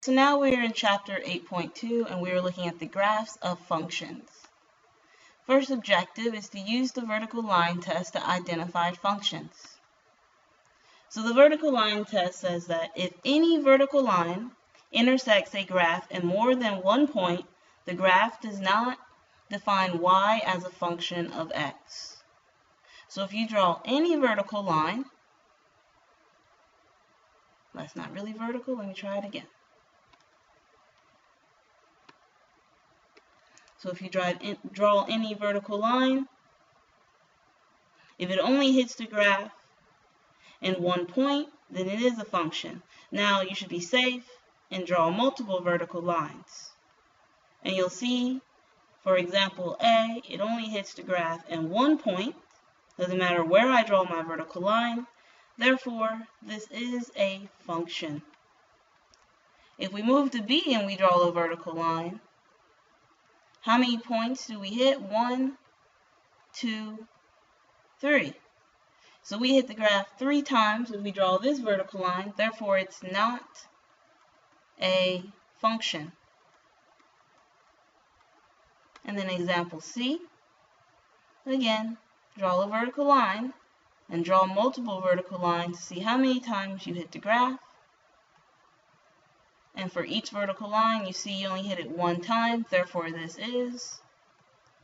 So now we're in chapter 8.2 and we're looking at the graphs of functions. First objective is to use the vertical line test to identify functions. So the vertical line test says that if any vertical line intersects a graph in more than one point, the graph does not define y as a function of x. So if you draw any vertical line, that's not really vertical, let me try it again. So if you draw any vertical line, if it only hits the graph in one point, then it is a function. Now you should be safe and draw multiple vertical lines. And you'll see, for example, A, it only hits the graph in one point. Doesn't matter where I draw my vertical line. Therefore, this is a function. If we move to B and we draw a vertical line, how many points do we hit? 1, 2, 3. So we hit the graph 3 times if we draw this vertical line. Therefore, it's not a function. And then example C. Again, draw a vertical line and draw multiple vertical lines to see how many times you hit the graph. And for each vertical line, you see you only hit it 1 time. Therefore, this is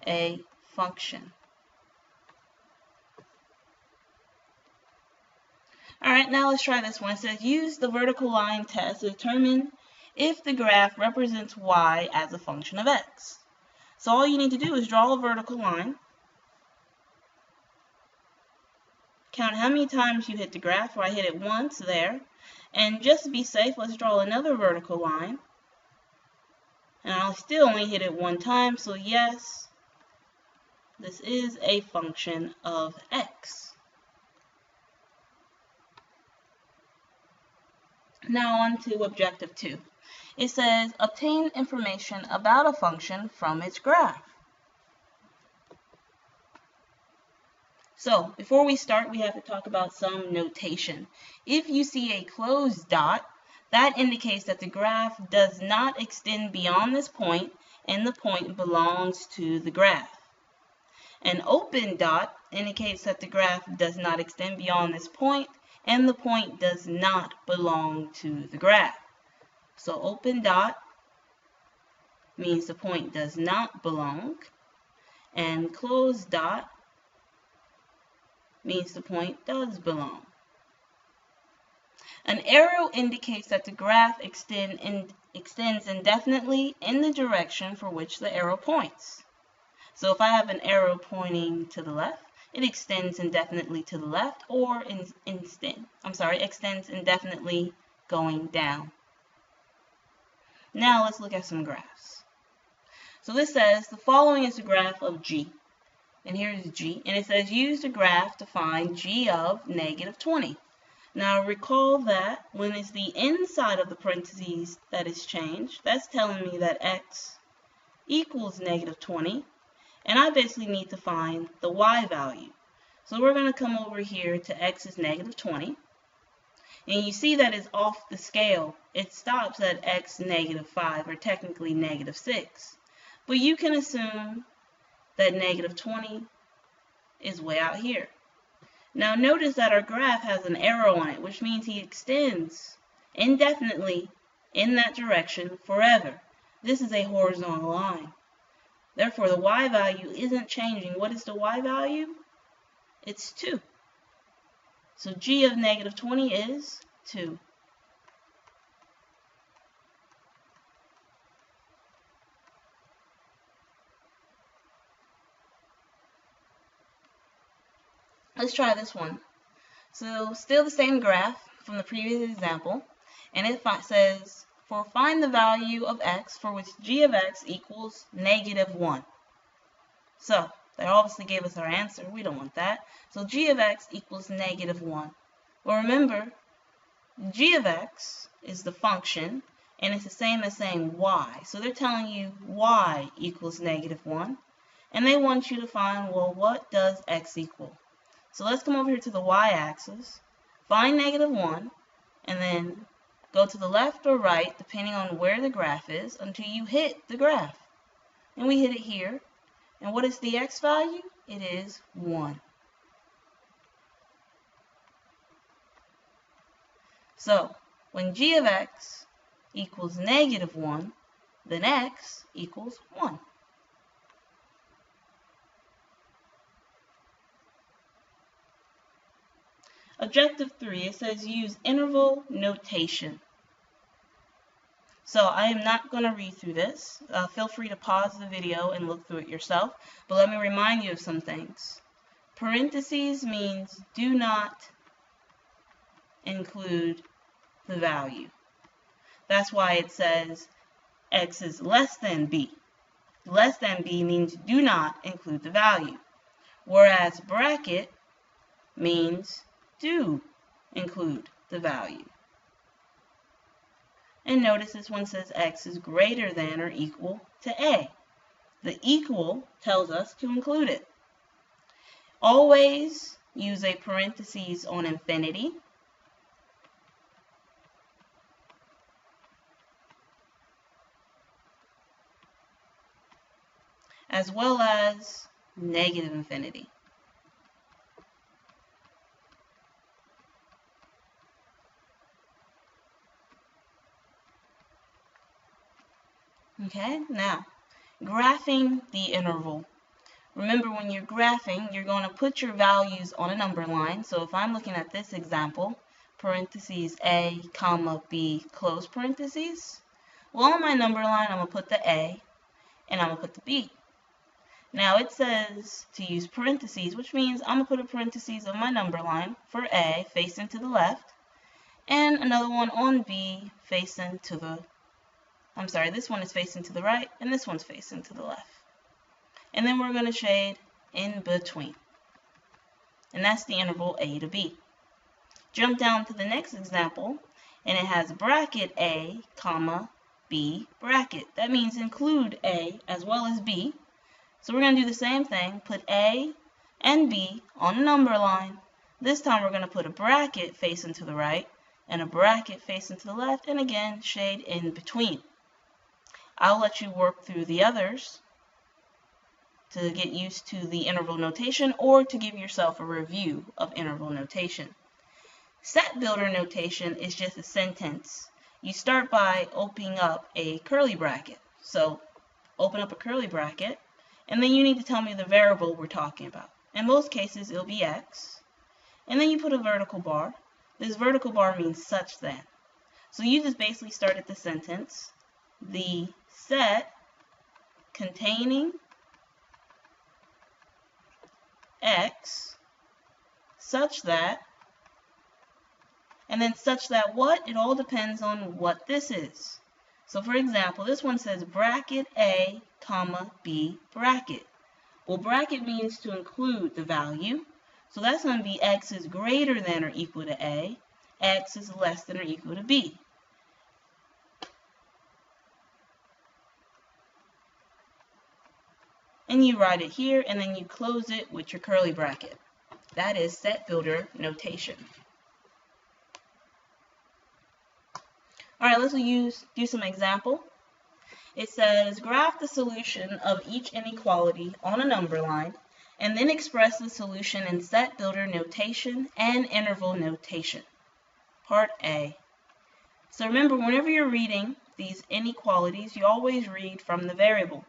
a function. Alright, now let's try this one. It says use the vertical line test to determine if the graph represents y as a function of x. So all you need to do is draw a vertical line, count how many times you hit the graph, where I hit it once there, and just to be safe, let's draw another vertical line. And I'll still only hit it 1 time, so yes, this is a function of x. Now on to objective 2. It says obtain information about a function from its graph. So before we start, we have to talk about some notation. If you see a closed dot, that indicates that the graph does not extend beyond this point and the point belongs to the graph. An open dot indicates that the graph does not extend beyond this point and the point does not belong to the graph. So open dot means the point does not belong, and closed dot means the point does belong. An arrow indicates that the graph extends indefinitely in the direction for which the arrow points. So if I have an arrow pointing to the left, it extends indefinitely to the left, or extends indefinitely going down. Now let's look at some graphs. So this says the following is the graph of G. And here's G, and it says use the graph to find G of -20. Now recall that when it's the inside of the parentheses that is changed, that's telling me that x equals -20, and I basically need to find the y value. So we're going to come over here to x is -20, and you see that it's off the scale. It stops at x -5, or technically -6. But you can assume that -20 is way out here. Now notice that our graph has an arrow on it, which means he extends indefinitely in that direction forever. This is a horizontal line. Therefore, the y value isn't changing. What is the y value? It's 2. So G of -20 is 2. Let's try this one. So still the same graph from the previous example, and it says find the value of x for which g of x equals -1. So they obviously gave us our answer. We don't want that. So g of x equals -1. Well, remember, g of x is the function, and it's the same as saying y. So they're telling you y equals -1, and they want you to find, well, what does x equal? So let's come over here to the y-axis, find -1, and then Go to the left or right, depending on where the graph is, until you hit the graph. And we hit it here. And what is the x value? It is 1. So, when g of x equals -1, then x equals 1. Objective 3, it says use interval notation. So I am not going to read through this. Feel free to pause the video and look through it yourself. But let me remind you of some things. Parentheses means do not include the value. That's why it says x is less than b. Less than b means do not include the value. Whereas bracket means do include the value. And notice this one says x is greater than or equal to a. The equal tells us to include it. Always use a parentheses on infinity. As well as negative infinity. Okay, now, graphing the interval. Remember, when you're graphing, you're going to put your values on a number line. So if I'm looking at this example, parentheses a, comma, b, close parentheses, well, on my number line, I'm going to put the a, and I'm going to put the b. Now, it says to use parentheses, which means I'm going to put a parentheses on my number line for a, facing to the left, and another one on b, facing to the this one is facing to the right, and this one's facing to the left. And then we're going to shade in between. And that's the interval a to b. Jump down to the next example, and it has bracket a, comma, b, bracket. That means include a as well as b. So we're going to do the same thing, put a and b on a number line. This time we're going to put a bracket facing to the right, and a bracket facing to the left, and again, shade in between. I'll let you work through the others to get used to the interval notation or to give yourself a review of interval notation. Set builder notation is just a sentence. You start by opening up a curly bracket. So open up a curly bracket, and then you need to tell me the variable we're talking about. In most cases, it'll be x. And then you put a vertical bar. This vertical bar means such that. So you just basically started the sentence. The set containing x such that, and then such that what? It all depends on what this is. So for example, this one says bracket a, comma, b, bracket. Well, bracket means to include the value. So that's going to be x is greater than or equal to a, x is less than or equal to b. And you write it here, and then you close it with your curly bracket. That is set builder notation. All right, let's do some example. It says graph the solution of each inequality on a number line, and then express the solution in set builder notation and interval notation. Part A. So remember, whenever you're reading these inequalities, you always read from the variable.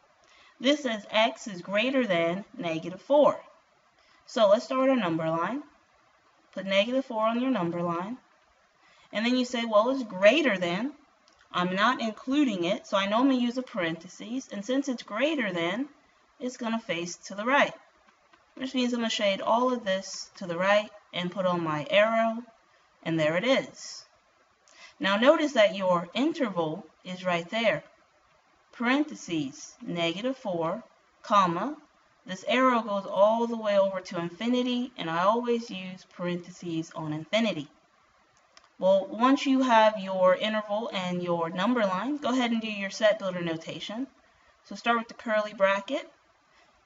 This says x is greater than -4. So let's start our number line. Put -4 on your number line. And then you say, well, it's greater than. I'm not including it, so I know I'm going to use a parentheses. And since it's greater than, it's going to face to the right. Which means I'm going to shade all of this to the right and put on my arrow. And there it is. Now notice that your interval is right there. Parentheses, -4, comma, this arrow goes all the way over to infinity, and I always use parentheses on infinity. Well, once you have your interval and your number line, go ahead and do your set builder notation. So start with the curly bracket.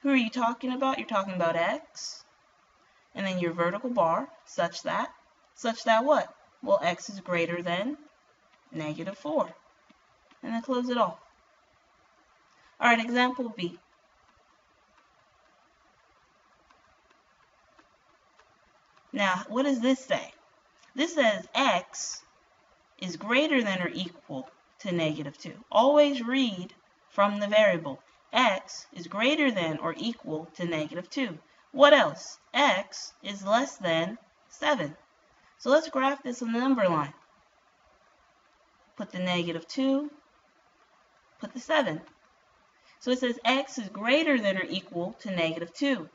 Who are you talking about? You're talking about x. And then your vertical bar, such that what? Well, x is greater than -4. And then close it off. All right, example B. Now, what does this say? This says x is greater than or equal to -2. Always read from the variable. X is greater than or equal to -2. What else? X is less than 7. So let's graph this on the number line. Put the -2, put the 7. So it says x is greater than or equal to -2.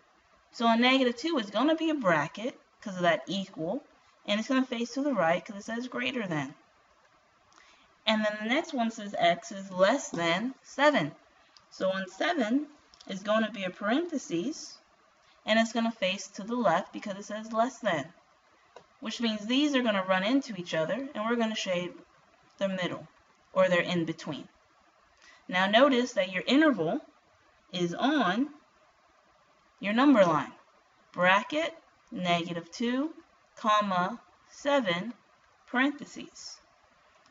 So a -2 is going to be a bracket because of that equal, and it's going to face to the right because it says greater than. And then the next one says x is less than 7. So on 7 is going to be a parentheses, and it's going to face to the left because it says less than, which means these are going to run into each other, and we're going to shade the middle, or they're in between. Now notice that your interval is on your number line. Bracket, -2, comma, 7, parentheses.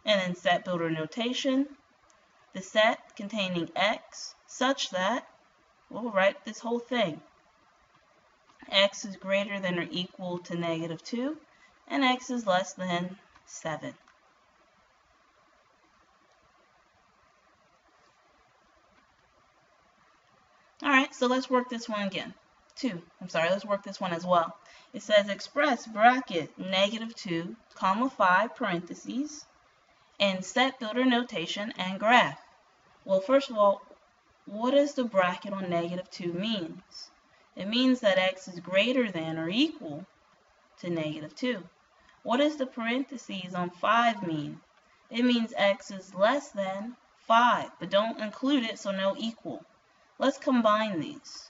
And then set builder notation, the set containing x such that, we'll write this whole thing. X is greater than or equal to -2, and x is less than 7. Alright, so let's work this one again. Let's work this one as well. It says express bracket -2, comma 5 parentheses, and set builder notation and graph. Well, first of all, what does the bracket on -2 means? It means that x is greater than or equal to -2. What does the parentheses on 5 mean? It means x is less than 5, but don't include it, so no equal. Let's combine these.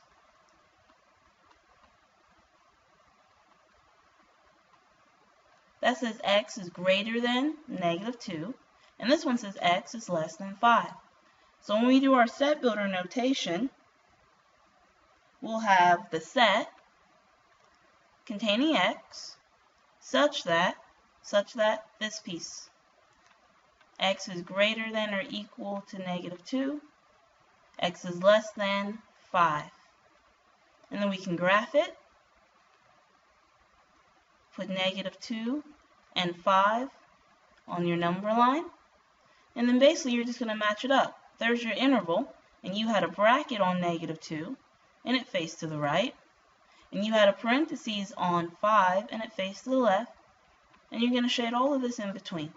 That says x is greater than -2, and this one says x is less than 5. So when we do our set builder notation, we'll have the set containing x such that this piece, x is greater than or equal to -2, x is less than 5. And then we can graph it. Put -2 and 5 on your number line. And then basically you're just going to match it up. There's your interval, and you had a bracket on -2, and it faced to the right. And you had a parentheses on 5, and it faced to the left. And you're going to shade all of this in between.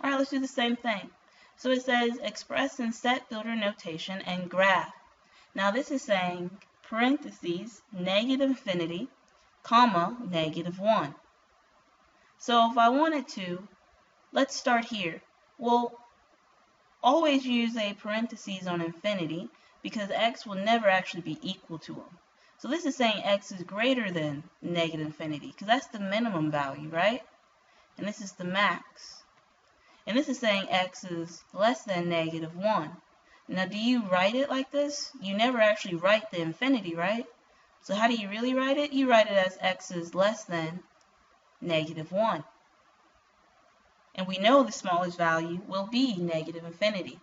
Alright, let's do the same thing. So it says express in set builder notation and graph. Now this is saying parentheses -infinity, comma -1. So if I wanted to, let's start here. Well, always use a parentheses on infinity because x will never actually be equal to them. So this is saying x is greater than -infinity because that's the minimum value, right? And this is the max. And this is saying x is less than -1. Now, do you write it like this? You never actually write the infinity, right? So how do you really write it? You write it as x is less than -1. And we know the smallest value will be -infinity.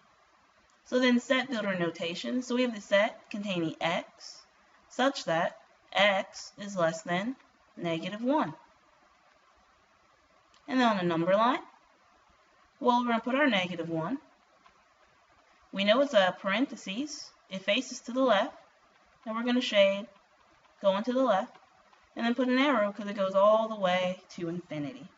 So then set builder notation. So we have the set containing x such that x is less than -1. And then on the number line, well, we're going to put our -1. We know it's a parentheses. It faces to the left. And we're going to shade going to the left. And then put an arrow because it goes all the way to infinity.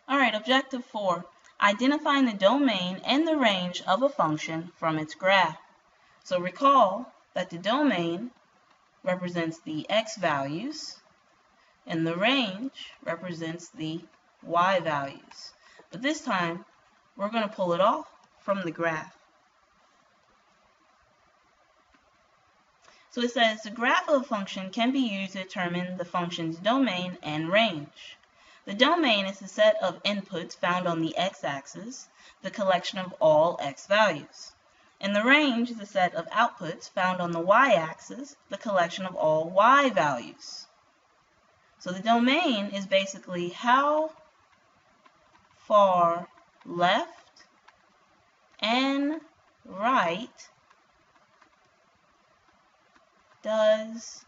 Alright, objective 4. Identifying the domain and the range of a function from its graph. So recall that the domain represents the x values, and the range represents the y values. But this time, we're going to pull it off from the graph. So it says the graph of a function can be used to determine the function's domain and range. The domain is the set of inputs found on the x-axis, the collection of all x values. And the range is a set of outputs found on the y-axis, the collection of all y values. So the domain is basically how far left and right does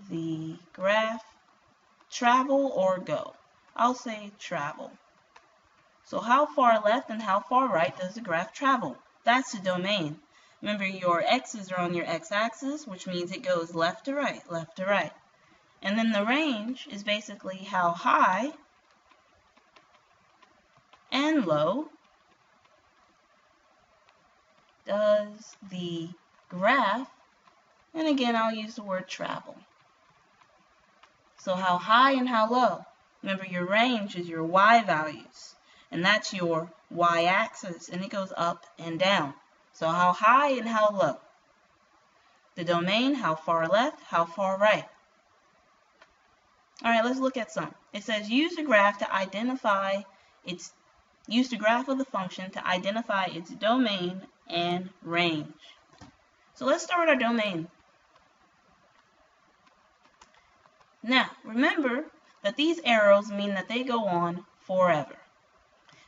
the graph travel or go. I'll say travel. So how far left and how far right does the graph travel? That's the domain. Remember, your x's are on your x-axis, which means it goes left to right, left to right. And then the range is basically how high and low does the graph, and again I'll use the word travel. So how high and how low. Remember, your range is your y values, and that's your y-axis, and it goes up and down. So how high and how low. The domain, how far left, how far right. All right, let's look at some. It says use the graph of the function to identify its domain and range. So let's start with our domain. Now, remember that these arrows mean that they go on forever.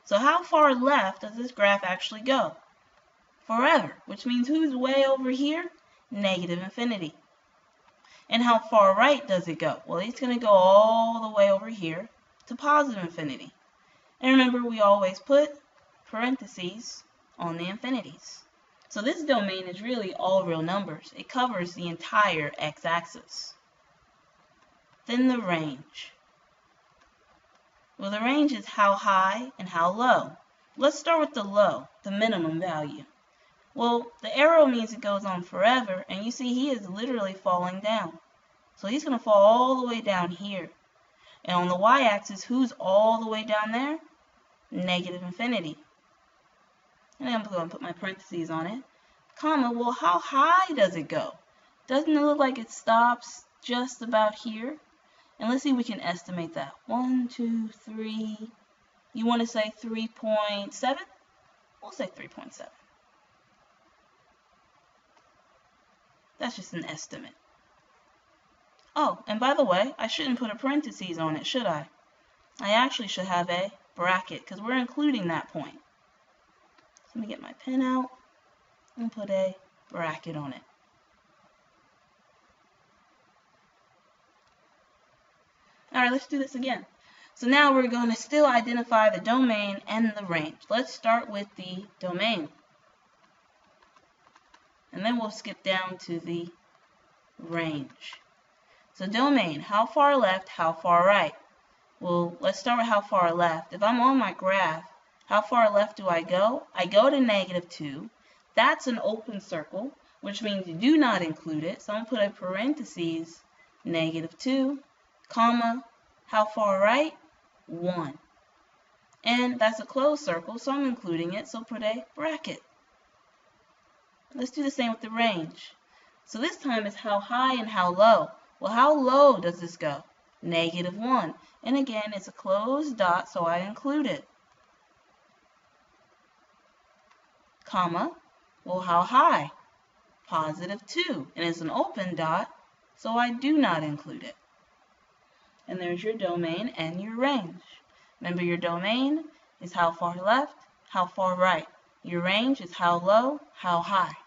So how far left does this graph actually go? Forever, which means who's way over here? Negative infinity. And how far right does it go? Well, it's going to go all the way over here to positive infinity. And remember, we always put parentheses on the infinities. So this domain is really all real numbers. It covers the entire x-axis. Then the range. Well, the range is how high and how low. Let's start with the low, the minimum value. Well, the arrow means it goes on forever, and you see he is literally falling down. So he's going to fall all the way down here. And on the y-axis, who's all the way down there? Negative infinity. And I'm going to put my parentheses on it. Comma, well, how high does it go? Doesn't it look like it stops just about here? And let's see if we can estimate that. 1, 2, 3. You want to say 3.7? We'll say 3.7. That's just an estimate. Oh, and by the way, I shouldn't put a parentheses on it, should I? I actually should have a bracket, because we're including that point. So let me get my pen out and put a bracket on it. Alright, let's do this again. So now we're going to still identify the domain and the range. Let's start with the domain. And then we'll skip down to the range. So domain, how far left, how far right? Well, let's start with how far left. If I'm on my graph, how far left do I go? I go to -2. That's an open circle, which means you do not include it. So I'm going to put a parentheses, -2, comma, how far right? 1. And that's a closed circle, so I'm including it, so put a bracket. Let's do the same with the range. So this time it's how high and how low. Well, how low does this go? -1. And again, it's a closed dot, so I include it. Comma. Well, how high? +2. And it's an open dot, so I do not include it. And there's your domain and your range. Remember, your domain is how far left, how far right. Your range is how low, how high.